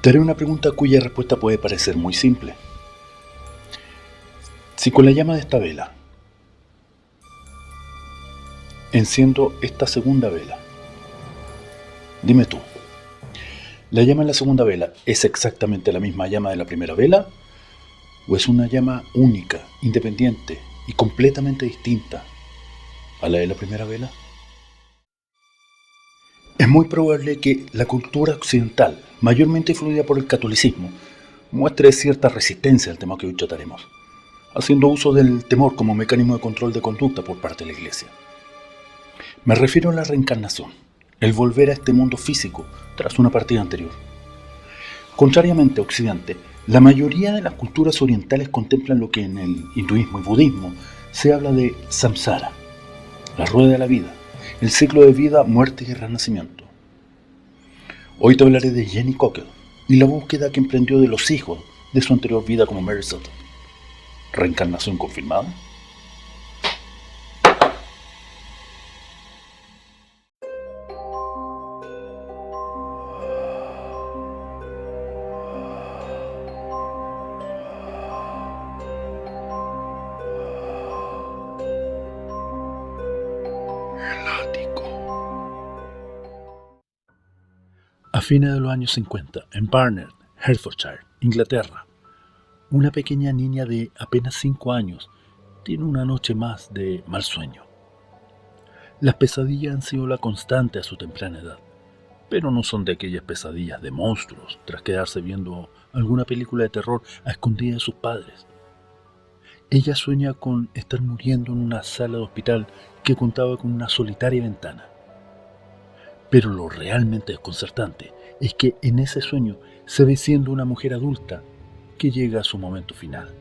Te haré una pregunta cuya respuesta puede parecer muy simple. Si con la llama de esta vela enciendo esta segunda vela, dime tú, ¿la llama en la segunda vela es exactamente la misma llama de la primera vela? ¿O es una llama única, independiente y completamente distinta a la de la primera vela? Es muy probable que la cultura occidental, mayormente influida por el catolicismo, muestre cierta resistencia al tema que hoy trataremos, haciendo uso del temor como mecanismo de control de conducta por parte de la Iglesia. Me refiero a la reencarnación, el volver a este mundo físico tras una partida anterior. Contrariamente a Occidente, la mayoría de las culturas orientales contemplan lo que en el hinduismo y budismo se habla de samsara, la rueda de la vida, el ciclo de vida, muerte y renacimiento. Hoy te hablaré de Jenny Cockle y la búsqueda que emprendió de los hijos de su anterior vida como Mary Sutton. ¿Reencarnación confirmada? A fines de los años 50, en Barnet, Hertfordshire, Inglaterra, una pequeña niña de apenas 5 años tiene una noche más de mal sueño. Las pesadillas han sido la constante a su temprana edad, pero no son de aquellas pesadillas de monstruos tras quedarse viendo alguna película de terror a escondidas de sus padres. Ella sueña con estar muriendo en una sala de hospital que contaba con una solitaria ventana. Pero lo realmente desconcertante es que en ese sueño se ve siendo una mujer adulta que llega a su momento final.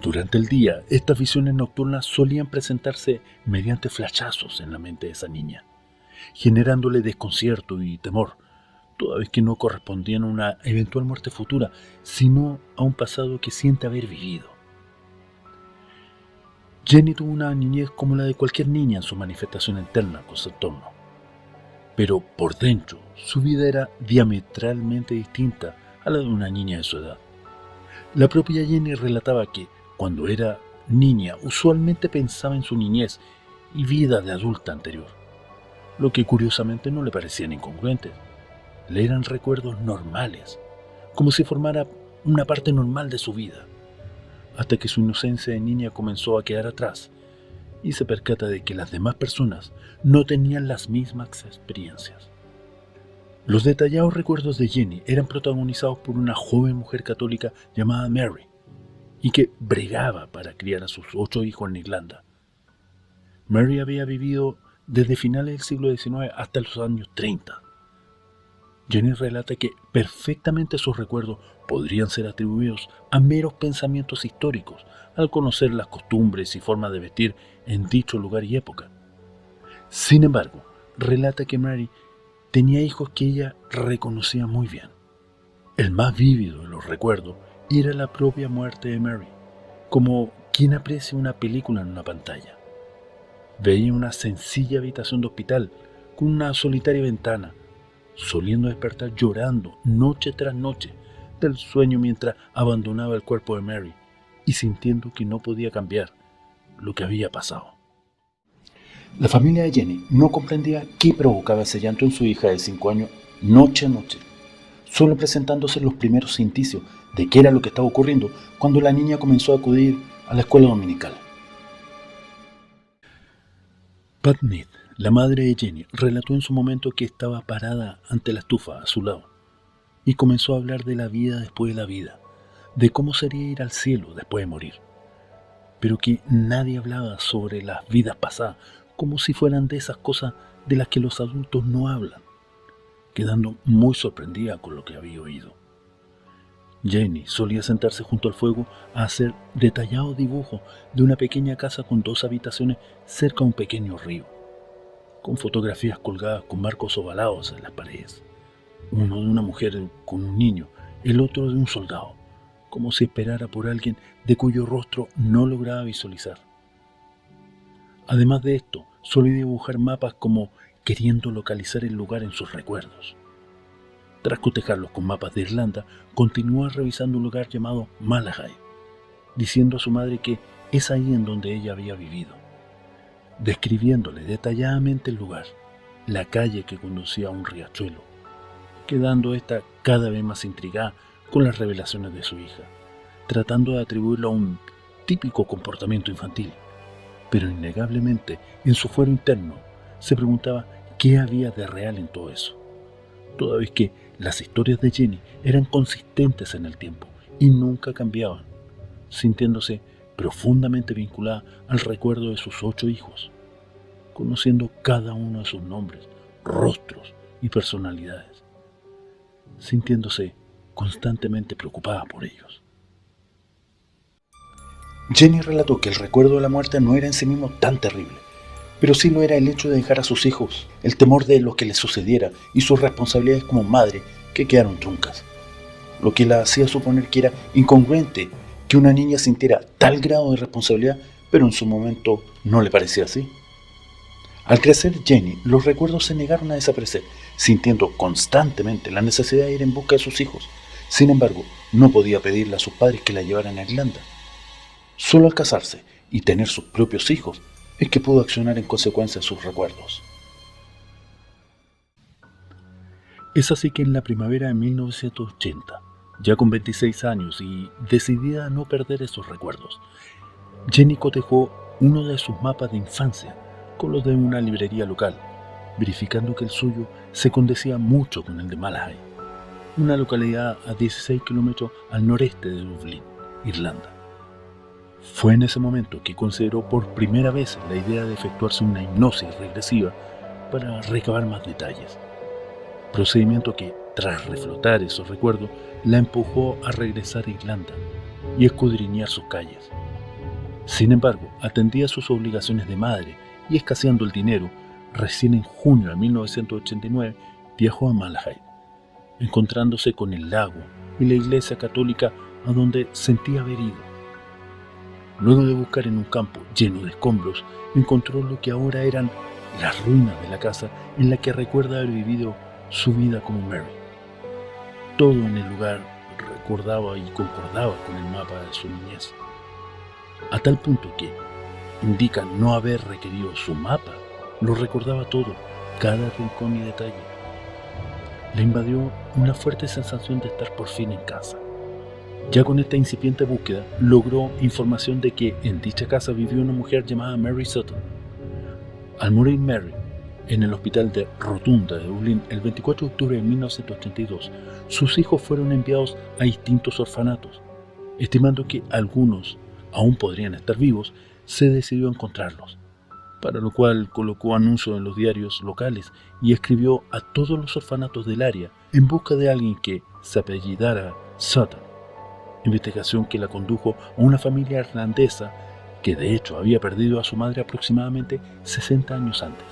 Durante el día, estas visiones nocturnas solían presentarse mediante flashazos en la mente de esa niña, generándole desconcierto y temor, toda vez que no correspondían a una eventual muerte futura, sino a un pasado que siente haber vivido. Jenny tuvo una niñez como la de cualquier niña en su manifestación interna con su entorno. Pero por dentro, su vida era diametralmente distinta a la de una niña de su edad. La propia Jenny relataba que, cuando era niña, usualmente pensaba en su niñez y vida de adulta anterior, lo que curiosamente no le parecían incongruentes. Le eran recuerdos normales, como si formara una parte normal de su vida, hasta que su inocencia de niña comenzó a quedar atrás y se percata de que las demás personas no tenían las mismas experiencias. Los detallados recuerdos de Jenny eran protagonizados por una joven mujer católica llamada Mary, y que bregaba para criar a sus 8 hijos en Irlanda. Mary había vivido desde finales del siglo XIX hasta los años 30. Jenny relata que perfectamente sus recuerdos podrían ser atribuidos a meros pensamientos históricos al conocer las costumbres y formas de vestir en dicho lugar y época. Sin embargo, relata que Mary tenía hijos que ella reconocía muy bien. El más vívido de los recuerdos era la propia muerte de Mary, como quien aprecia una película en una pantalla. Veía una sencilla habitación de hospital con una solitaria ventana, soliendo despertar llorando noche tras noche del sueño mientras abandonaba el cuerpo de Mary y sintiendo que no podía cambiar lo que había pasado. La familia de Jenny no comprendía qué provocaba ese llanto en su hija de 5 años noche a noche, solo presentándose los primeros indicios de qué era lo que estaba ocurriendo cuando la niña comenzó a acudir a la escuela dominical. Pat Mead, la madre de Jenny, relató en su momento que estaba parada ante la estufa a su lado y comenzó a hablar de la vida después de la vida, de cómo sería ir al cielo después de morir, pero que nadie hablaba sobre las vidas pasadas como si fueran de esas cosas de las que los adultos no hablan, quedando muy sorprendida con lo que había oído. Jenny solía sentarse junto al fuego a hacer detallados dibujos de una pequeña casa con 2 habitaciones cerca de un pequeño río, con fotografías colgadas con marcos ovalados en las paredes, uno de una mujer con un niño, el otro de un soldado, como si esperara por alguien de cuyo rostro no lograba visualizar. Además de esto, solía dibujar mapas como queriendo localizar el lugar en sus recuerdos. Tras cotejarlos con mapas de Irlanda, continúa revisando un lugar llamado Malahide, diciendo a su madre que es ahí en donde ella había vivido, describiéndole detalladamente el lugar, la calle que conducía a un riachuelo, quedando ésta cada vez más intrigada con las revelaciones de su hija, tratando de atribuirlo a un típico comportamiento infantil, pero innegablemente en su fuero interno se preguntaba qué había de real en todo eso, toda vez que las historias de Jenny eran consistentes en el tiempo y nunca cambiaban, sintiéndose profundamente vinculada al recuerdo de sus 8 hijos, conociendo cada uno de sus nombres, rostros y personalidades, sintiéndose constantemente preocupada por ellos. Jenny relató que el recuerdo de la muerte no era en sí mismo tan terrible, pero sí lo era el hecho de dejar a sus hijos, el temor de lo que les sucediera y sus responsabilidades como madre que quedaron truncas, lo que la hacía suponer que era incongruente que una niña sintiera tal grado de responsabilidad, pero en su momento no le parecía así. Al crecer Jenny, los recuerdos se negaron a desaparecer, sintiendo constantemente la necesidad de ir en busca de sus hijos. Sin embargo, no podía pedirle a sus padres que la llevaran a Irlanda. Solo al casarse y tener sus propios hijos es que pudo accionar en consecuencia de sus recuerdos. Es así que en la primavera de 1980, ya con 26 años y decidida a no perder esos recuerdos, Jenny cotejó uno de sus mapas de infancia con los de una librería local, verificando que el suyo se condecía mucho con el de Malahide, una localidad a 16 kilómetros al noreste de Dublín, Irlanda. Fue en ese momento que consideró por primera vez la idea de efectuarse una hipnosis regresiva para recabar más detalles, procedimiento que, tras reflotar esos recuerdos, la empujó a regresar a Irlanda y escudriñar sus calles. Sin embargo, atendía sus obligaciones de madre y escaseando el dinero, recién en junio de 1989 viajó a Malahide, encontrándose con el lago y la iglesia católica a donde sentía haber ido. Luego de buscar en un campo lleno de escombros, encontró lo que ahora eran las ruinas de la casa en la que recuerda haber vivido su vida como Mary. Todo en el lugar recordaba y concordaba con el mapa de su niñez, a tal punto que indica no haber requerido su mapa, lo recordaba todo, cada rincón y detalle. Le invadió una fuerte sensación de estar por fin en casa. Ya con esta incipiente búsqueda, logró información de que en dicha casa vivió una mujer llamada Mary Sutton. Al morir Mary en el hospital de Rotunda de Dublín el 24 de octubre de 1982, sus hijos fueron enviados a distintos orfanatos. Estimando que algunos aún podrían estar vivos, se decidió encontrarlos, para lo cual colocó anuncios en los diarios locales y escribió a todos los orfanatos del área en busca de alguien que se apellidara Sutton, investigación que la condujo a una familia irlandesa que de hecho había perdido a su madre aproximadamente 60 años antes.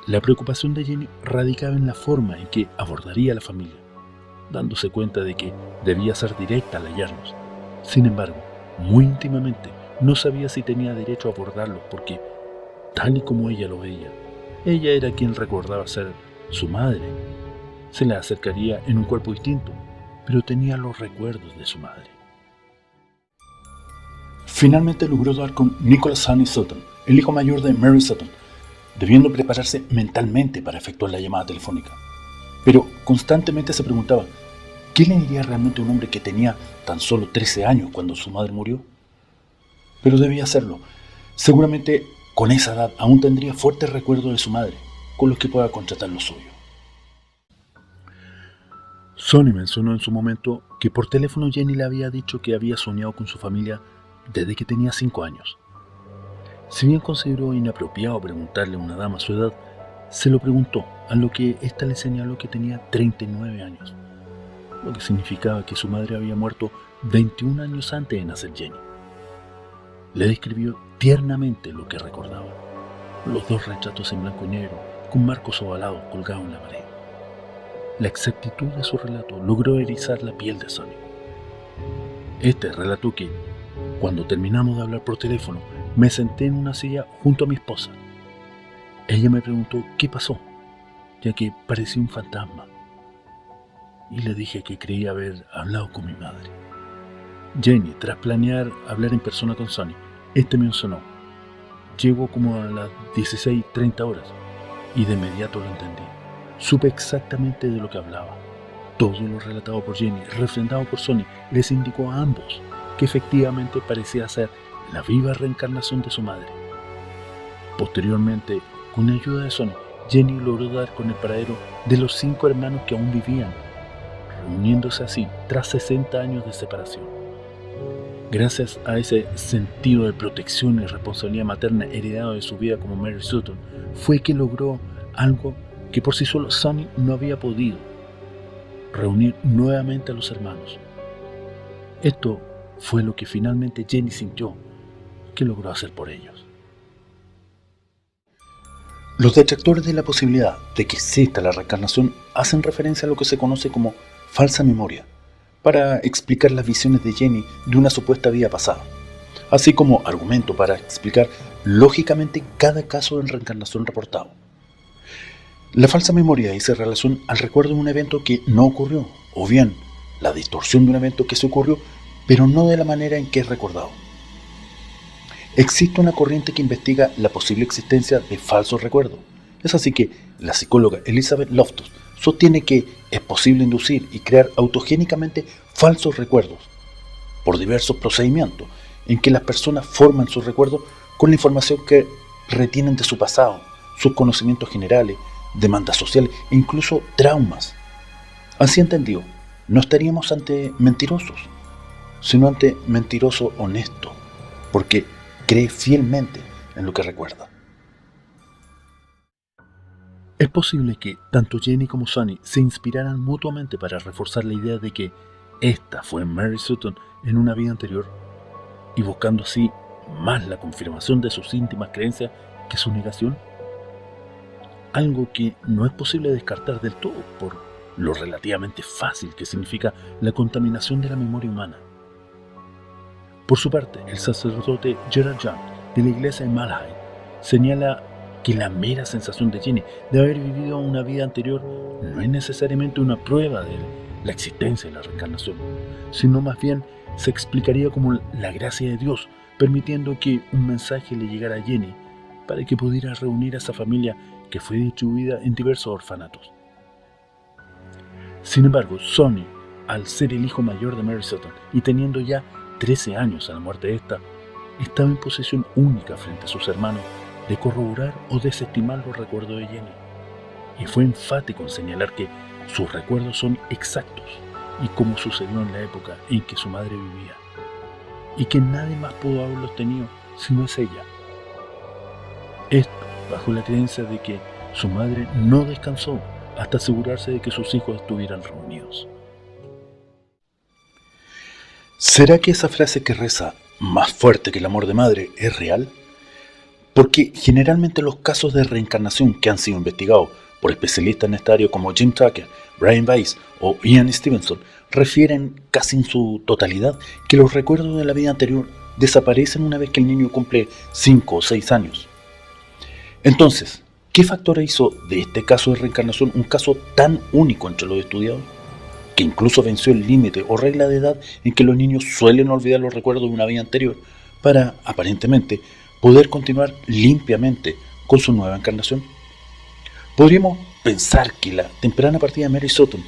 La preocupación de Jenny radicaba en la forma en que abordaría a la familia, dándose cuenta de que debía ser directa al hallarlos. Sin embargo, muy íntimamente, no sabía si tenía derecho a abordarlos porque, tal y como ella lo veía, ella era quien recordaba ser su madre. Se le acercaría en un cuerpo distinto, pero tenía los recuerdos de su madre. Finalmente logró dar con Nicholas Honey Sutton, el hijo mayor de Mary Sutton, debiendo prepararse mentalmente para efectuar la llamada telefónica. Pero constantemente se preguntaba, ¿qué le diría realmente a un hombre que tenía tan solo 13 años cuando su madre murió? Pero debía hacerlo. Seguramente con esa edad aún tendría fuertes recuerdos de su madre, con los que pueda contratar lo suyo. Sonny mencionó en su momento que por teléfono Jenny le había dicho que había soñado con su familia desde que tenía 5 años. Si bien consideró inapropiado preguntarle a una dama su edad, se lo preguntó, a lo que ésta le señaló que tenía 39 años, lo que significaba que su madre había muerto 21 años antes de nacer Jenny. Le describió tiernamente lo que recordaba, los 2 retratos en blanco y negro, con marcos ovalados colgados en la pared. La exactitud de su relato logró erizar la piel de Sonny. Este relató que, cuando terminamos de hablar por teléfono, me senté en una silla junto a mi esposa. Ella me preguntó qué pasó, ya que parecía un fantasma. y le dije que creía haber hablado con mi madre. Jenny, tras planear hablar en persona con Sonny, me mencionó: llegó como a las 16:30 horas, y de inmediato lo entendí. Supe exactamente de lo que hablaba. Todo lo relatado por Jenny, refrendado por Sonny, les indicó a ambos que efectivamente parecía ser la viva reencarnación de su madre. Posteriormente, con la ayuda de Sonny, Jenny logró dar con el paradero de los 5 hermanos que aún vivían, reuniéndose así tras 60 años de separación. Gracias a ese sentido de protección y responsabilidad materna heredado de su vida como Mary Sutton, fue que logró algo que por sí solo Sonny no había podido: reunir nuevamente a los hermanos. Esto fue lo que finalmente Jenny sintió que logró hacer por ellos. Los detractores de la posibilidad de que exista la reencarnación hacen referencia a lo que se conoce como falsa memoria, para explicar las visiones de Jenny de una supuesta vida pasada, así como argumento para explicar lógicamente cada caso de reencarnación reportado. La falsa memoria dice relación al recuerdo de un evento que no ocurrió, o bien la distorsión de un evento que se ocurrió, pero no de la manera en que es recordado. Existe una corriente que investiga la posible existencia de falsos recuerdos. Es así que la psicóloga Elizabeth Loftus sostiene que es posible inducir y crear autogénicamente falsos recuerdos por diversos procedimientos en que las personas forman sus recuerdos con la información que retienen de su pasado, sus conocimientos generales, demandas sociales e incluso traumas. Así entendido, no estaríamos ante mentirosos, sino ante mentiroso honesto, porque cree fielmente en lo que recuerda. Es posible que tanto Jenny como Sonny se inspiraran mutuamente para reforzar la idea de que esta fue Mary Sutton en una vida anterior, y buscando así más la confirmación de sus íntimas creencias que su negación. Algo que no es posible descartar del todo por lo relativamente fácil que significa la contaminación de la memoria humana. Por su parte, el sacerdote Gerald Young de la iglesia de Malahide señala que la mera sensación de Jenny de haber vivido una vida anterior no es necesariamente una prueba de la existencia de la reencarnación, sino más bien se explicaría como la gracia de Dios permitiendo que un mensaje le llegara a Jenny para que pudiera reunir a esa familia que fue distribuida en diversos orfanatos. Sin embargo, Sonny, al ser el hijo mayor de Mary Sutton y teniendo ya 13 años a la muerte de esta, estaba en posición única frente a sus hermanos de corroborar o desestimar los recuerdos de Jenny, y fue enfático en señalar que sus recuerdos son exactos y como sucedió en la época en que su madre vivía, y que nadie más pudo haberlos tenido sino es ella. Esto bajo la creencia de que su madre no descansó hasta asegurarse de que sus hijos estuvieran reunidos. ¿Será que esa frase que reza "más fuerte que el amor de madre" es real? Porque generalmente los casos de reencarnación que han sido investigados por especialistas en esta área como Jim Tucker, Brian Weiss o Ian Stevenson refieren casi en su totalidad que los recuerdos de la vida anterior desaparecen una vez que el niño cumple 5 o 6 años. Entonces, ¿qué factor hizo de este caso de reencarnación un caso tan único entre los estudiados, que incluso venció el límite o regla de edad en que los niños suelen olvidar los recuerdos de una vida anterior para, aparentemente, poder continuar limpiamente con su nueva encarnación? Podríamos pensar que la temprana partida de Mary Sutton,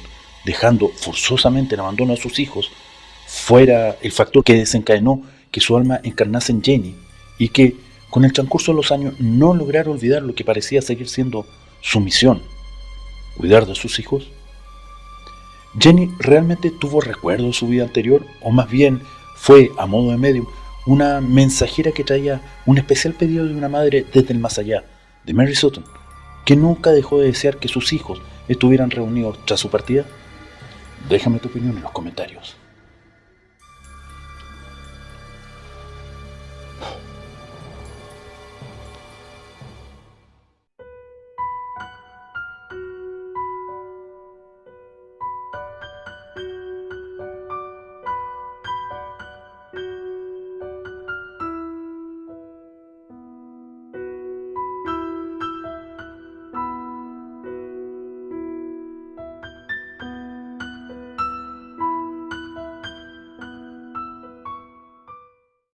dejando forzosamente en abandono a sus hijos, fuera el factor que desencadenó que su alma encarnase en Jenny y que, con el transcurso de los años, no lograra olvidar lo que parecía seguir siendo su misión: cuidar de sus hijos. ¿Jenny realmente tuvo recuerdo de su vida anterior, o más bien fue, a modo de medium, una mensajera que traía un especial pedido de una madre desde el más allá, de Mary Sutton, que nunca dejó de desear que sus hijos estuvieran reunidos tras su partida? Déjame tu opinión en los comentarios.